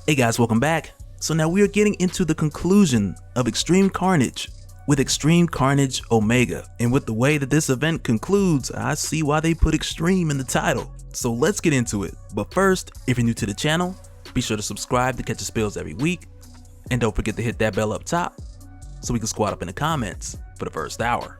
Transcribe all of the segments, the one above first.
Hey guys, welcome back. So now we are getting into the conclusion of Extreme Carnage with Extreme Carnage Omega. And with the way that this event concludes, I see why they put Extreme in the title. So let's get into it. But first, if you're new to the channel, be sure to subscribe to catch the spills every week. And don't forget to hit that bell up top so we can squat up in the comments for the first hour.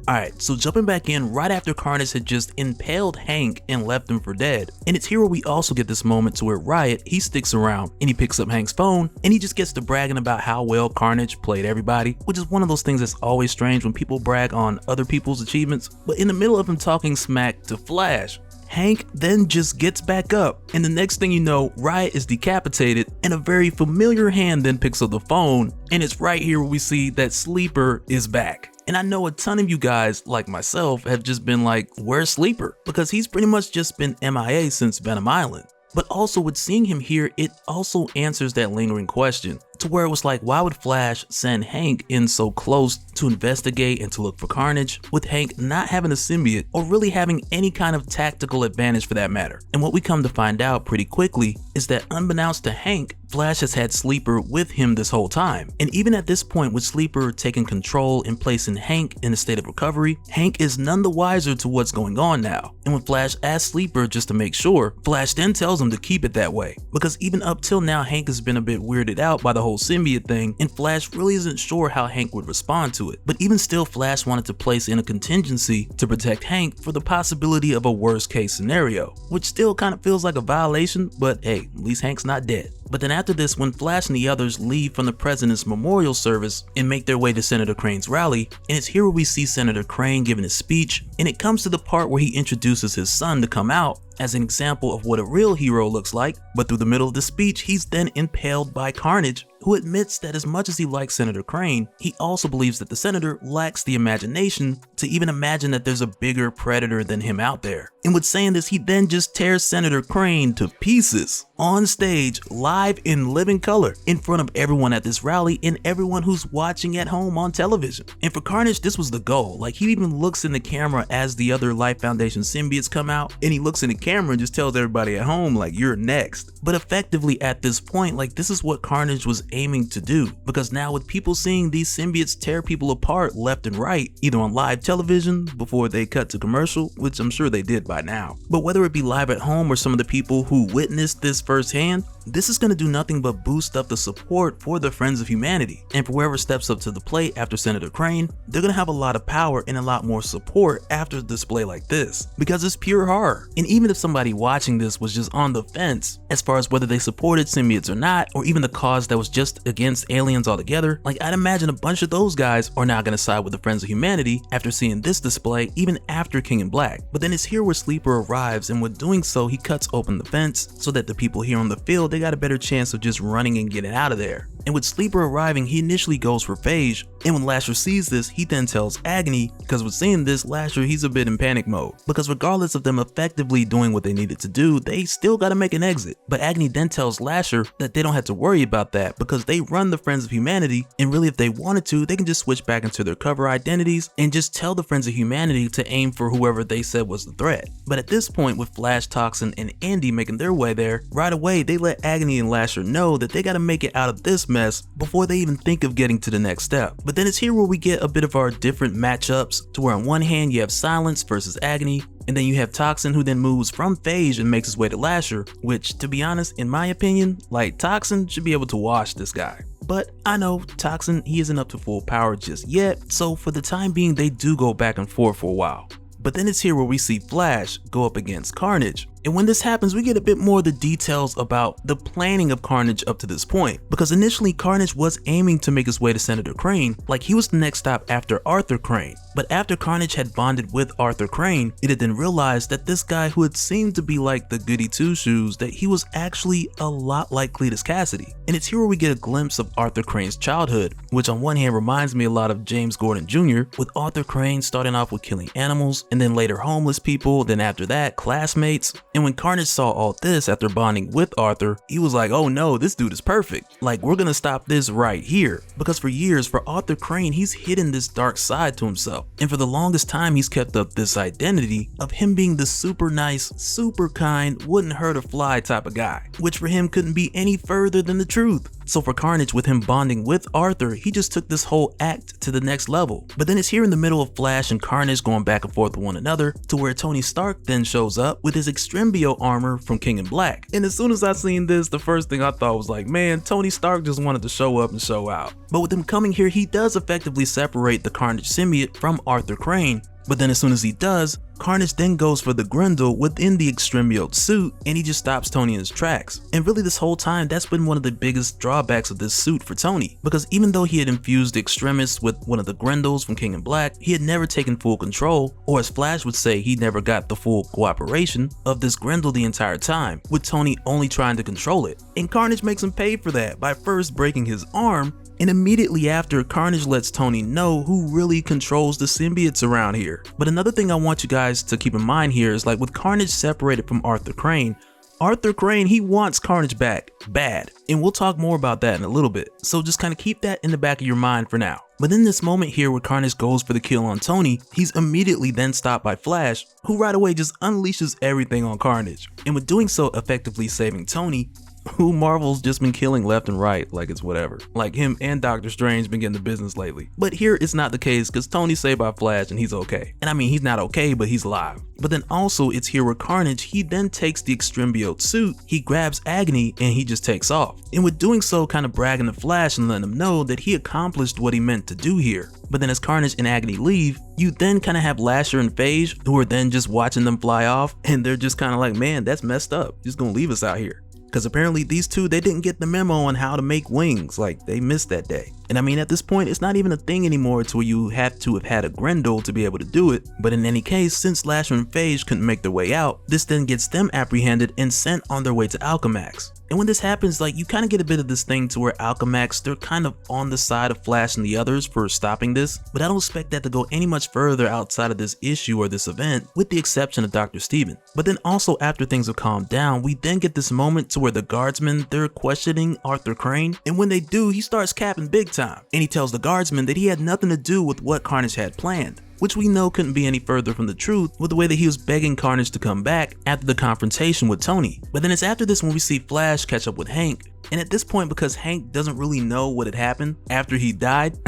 Alright, so jumping back in right after Carnage had just impaled Hank and left him for dead. And it's here where we also get this moment to where Riot, he sticks around and he picks up Hank's phone and he just gets to bragging about how well Carnage played everybody, which is one of those things that's always strange when people brag on other people's achievements. But in the middle of him talking smack to Flash, Hank then just gets back up, and the next thing you know, Riot is decapitated, and a very familiar hand then picks up the phone, and it's right here where we see that Sleeper is back. And I know a ton of you guys, like myself, have just been like, where's Sleeper? Because he's pretty much just been MIA since Venom Island. But also with seeing him here, it also answers that lingering question, to where it was like, why would Flash send Hank in so close to investigate and to look for Carnage, with Hank not having a symbiote or really having any kind of tactical advantage for that matter? And what we come to find out pretty quickly is that unbeknownst to Hank, Flash has had Sleeper with him this whole time. And even at this point, with Sleeper taking control and placing Hank in a state of recovery, Hank is none the wiser to what's going on now. And when Flash asks Sleeper just to make sure, Flash then tells him to keep it that way. Because even up till now, Hank has been a bit weirded out by the whole symbiote thing, and Flash really isn't sure how Hank would respond to it. But even still, Flash wanted to place in a contingency to protect Hank for the possibility of a worst case scenario, which still kind of feels like a violation, but hey, at least Hank's not dead. But then after this, when Flash and the others leave from the president's memorial service and make their way to Senator Crane's rally, and it's here where we see Senator Crane giving his speech, and it comes to the part where he introduces his son to come out as an example of what a real hero looks like. But through the middle of the speech, he's then impaled by Carnage, who admits that as much as he likes Senator Crane, he also believes that the senator lacks the imagination to even imagine that there's a bigger predator than him out there. And with saying this, he then just tears Senator Crane to pieces on stage, live in living color, in front of everyone at this rally and everyone who's watching at home on television. And for Carnage, this was the goal. Like, he even looks in the camera as the other Life Foundation symbiotes come out, and he looks in the camera and just tells everybody at home, like, you're next. But effectively at this point, like, this is what Carnage was aiming to do, because now with people seeing these symbiotes tear people apart left and right, either on live television before they cut to commercial, which I'm sure they did by now, but whether it be live at home or some of the people who witnessed this firsthand, this is going to do nothing but boost up the support for the Friends of Humanity. And for whoever steps up to the plate after Senator Crane, they're going to have a lot of power and a lot more support after a display like this, because it's pure horror. And even if somebody watching this was just on the fence as far as whether they supported symbiotes or not, or even the cause that was just against aliens altogether, like, I'd imagine a bunch of those guys are now going to side with the Friends of Humanity after seeing this display, even after King in Black. But then it's here where Sleeper arrives, and with doing so, he cuts open the fence so that the people here on the field, they got a better chance of just running and getting out of there. And with Sleeper arriving, he initially goes for Phage, and when Lasher sees this, he then tells Agony, because with seeing this, Lasher, he's a bit in panic mode, because regardless of them effectively doing what they needed to do, they still gotta make an exit. But Agony then tells Lasher that they don't have to worry about that, because they run the Friends of Humanity, and really if they wanted to, they can just switch back into their cover identities and just tell the Friends of Humanity to aim for whoever they said was the threat. But at this point, with Flash, Toxin, and Andy making their way there, right away they let Agony and Lasher know that they gotta make it out of this mess before they even think of getting to the next step. But then it's here where we get a bit of our different matchups, to where on one hand you have Silence versus Agony, and then you have Toxin, who then moves from Phage and makes his way to Lasher, which, to be honest, in my opinion, like, Toxin should be able to wash this guy. But I know Toxin, he isn't up to full power just yet, so for the time being they do go back and forth for a while. But then it's here where we see Flash go up against Carnage. And when this happens, we get a bit more of the details about the planning of Carnage up to this point, because initially Carnage was aiming to make his way to Senator Crane, like he was the next stop after Arthur Crane. But after Carnage had bonded with Arthur Crane, it had then realized that this guy who had seemed to be like the goody two-shoes, that he was actually a lot like Cletus Cassidy. And it's here where we get a glimpse of Arthur Crane's childhood, which on one hand reminds me a lot of James Gordon Jr., with Arthur Crane starting off with killing animals, and then later homeless people, then after that classmates. And when Carnage saw all this after bonding with Arthur, he was like, oh no, this dude is perfect. Like, we're gonna stop this right here. Because for years, for Arthur Crane, he's hidden this dark side to himself. And for the longest time, he's kept up this identity of him being the super nice, super kind, wouldn't hurt a fly type of guy, which for him couldn't be any further than the truth. So for Carnage, with him bonding with Arthur, he just took this whole act to the next level. But then it's here in the middle of Flash and Carnage going back and forth with one another, to where Tony Stark then shows up with his Extrembio armor from King in Black. And as soon as I seen this, the first thing I thought was like, man, Tony Stark just wanted to show up and show out. But with him coming here, he does effectively separate the Carnage symbiote from Arthur Crane. But then as soon as he does, Carnage then goes for the Grendel within the Extrembiote suit, and he just stops Tony in his tracks. And really this whole time, that's been one of the biggest drawbacks of this suit for Tony, because even though he had infused the Extremis with one of the Grendels from King in Black, he had never taken full control, or as Flash would say, he never got the full cooperation of this Grendel the entire time, with Tony only trying to control it. And Carnage makes him pay for that by first breaking his arm, and immediately after, Carnage lets Tony know who really controls the symbiotes around here. But another thing I want you guys to keep in mind here is, like, with Carnage separated from Arthur Crane, he wants Carnage back bad, and we'll talk more about that in a little bit, so just kind of keep that in the back of your mind for now. But in this moment here where Carnage goes for the kill on Tony, he's immediately then stopped by Flash, who right away just unleashes everything on Carnage, and with doing so effectively saving Tony, who Marvel's just been killing left and right like it's whatever. Like, him and Doctor Strange been getting the business lately. But here it's not the case, because Tony's saved by Flash and he's okay. And I mean, he's not okay, but he's alive. But then also it's here where Carnage, he then takes the Extrembiote suit, he grabs Agony, and he just takes off. And with doing so, kind of bragging to Flash and letting him know that he accomplished what he meant to do here. But then as Carnage and Agony leave, you then kind of have Lasher and Phage, who are then just watching them fly off, and they're just kind of like, man, that's messed up. You're just gonna leave us out here. Because apparently these two, they didn't get the memo on how to make wings, like they missed that day. And I mean, at this point, it's not even a thing anymore to where you have to have had a Grendel to be able to do it. But in any case, since Lasher and Phage couldn't make their way out, this then gets them apprehended and sent on their way to Alchemax. And when this happens, like, you kind of get a bit of this thing to where Alchemax, they're kind of on the side of Flash and the others for stopping this, but I don't expect that to go any much further outside of this issue or this event, with the exception of Dr. Steven. But then also after things have calmed down, we then get this moment to where the guardsmen, they're questioning Arthur Crane, and when they do, he starts capping big time, and he tells the guardsmen that he had nothing to do with what Carnage had planned, which we know couldn't be any further from the truth with the way that he was begging Carnage to come back after the confrontation with Tony. But then it's after this when we see Flash catch up with Hank, and at this point, because Hank doesn't really know what had happened after he died,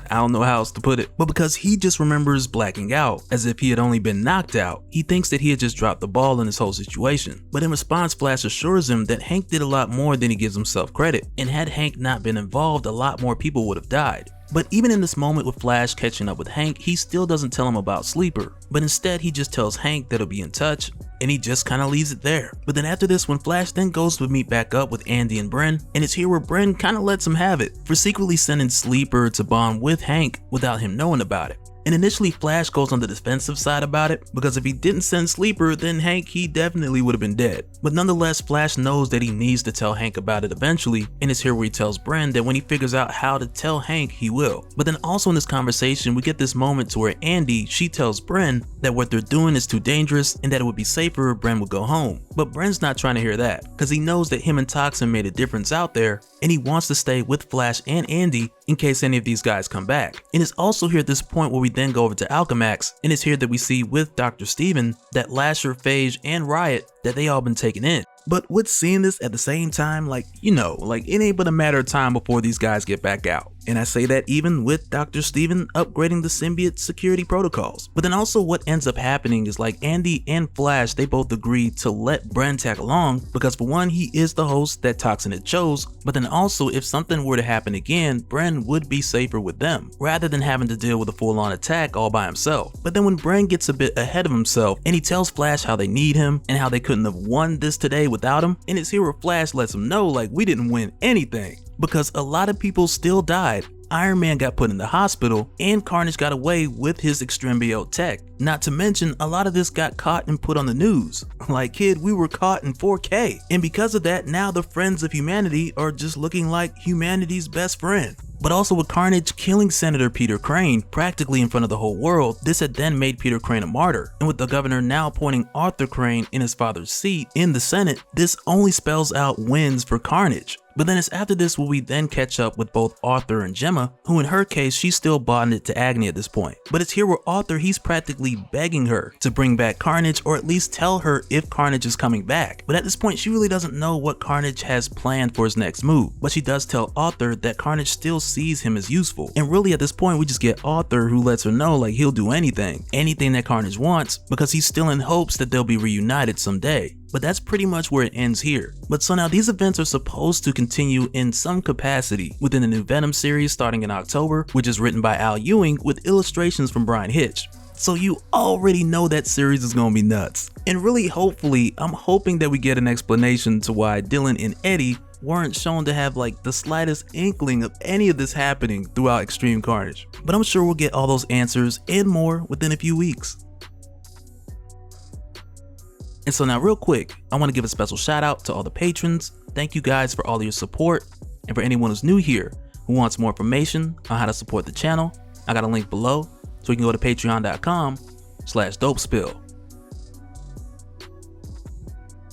I don't know how else to put it, but because he just remembers blacking out as if he had only been knocked out, he thinks that he had just dropped the ball in this whole situation. But in response, Flash assures him that Hank did a lot more than he gives himself credit, and had Hank not been involved, a lot more people would have died. But even in this moment with Flash catching up with Hank, he still doesn't tell him about Sleeper, but instead he just tells Hank that he'll be in touch, and he just kind of leaves it there. But then after this, when Flash then goes to meet back up with Andy and Bren, and it's here where Bren kind of lets him have it for secretly sending Sleeper to bond with Hank without him knowing about it. And initially Flash goes on the defensive side about it, because if he didn't send Sleeper, then Hank, he definitely would have been dead. But nonetheless, Flash knows that he needs to tell Hank about it eventually, and it's here where he tells Bren that when he figures out how to tell Hank, he will. But then also in this conversation, we get this moment to where Andy, she tells Bren that what they're doing is too dangerous and that it would be safer if Bren would go home. But Bren's not trying to hear that, because he knows that him and Toxin made a difference out there, and he wants to stay with Flash and Andy in case any of these guys come back. And it's also here at this point where we then go over to Alchemax, and it's here that we see with Dr. Steven that Lasher, Phage, and Riot, that they all been taken in. But with seeing this at the same time, like, you know, like it ain't but a matter of time before these guys get back out. And I say that even with Dr. Steven upgrading the symbiote security protocols. But then also what ends up happening is, like, Andy and Flash, they both agree to let Bren tag along, because for one, he is the host that Toxin had chose, but then also if something were to happen again, Bren would be safer with them, rather than having to deal with a full-on attack all by himself. But then when Bren gets a bit ahead of himself, and he tells Flash how they need him, and how they couldn't have won this today without him, and it's here where Flash lets him know, like, we didn't win anything, because a lot of people still died. Iron Man got put in the hospital, and Carnage got away with his Extrembio tech. Not to mention, a lot of this got caught and put on the news. Like, kid, we were caught in 4K. And because of that, now the friends of humanity are just looking like humanity's best friend. But also with Carnage killing Senator Peter Crane practically in front of the whole world, this had then made Peter Crane a martyr, and with the governor now appointing Arthur Crane in his father's seat in the Senate, this only spells out wins for Carnage. But then it's after this will we then catch up with both Arthur and Gemma, who in her case she's still bonded to Agni at this point. But it's here where Arthur, he's practically begging her to bring back Carnage, or at least tell her if Carnage is coming back. But at this point she really doesn't know what Carnage has planned for his next move, but she does tell Arthur that Carnage still sees him as useful. And really at this point we just get Arthur who lets her know like he'll do anything that Carnage wants, because he's still in hopes that they'll be reunited someday. But that's pretty much where it ends here. But so now these events are supposed to continue in some capacity within the new Venom series starting in October, which is written by Al Ewing with illustrations from Brian Hitch. So you already know that series is gonna be nuts. And really hopefully, I'm hoping that we get an explanation to why Dylan and Eddie weren't shown to have like the slightest inkling of any of this happening throughout Extreme Carnage. But I'm sure we'll get all those answers and more within a few weeks. And so now real quick, I want to give a special shout out to all the patrons. Thank you guys for all of your support. And for anyone who's new here who wants more information on how to support the channel, I got a link below so you can go to patreon.com/dopespill.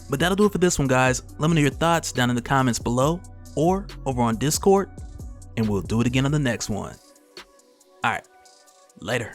But that'll do it for this one, guys. Let me know your thoughts down in the comments below or over on Discord, and we'll do it again on the next one. Alright, later.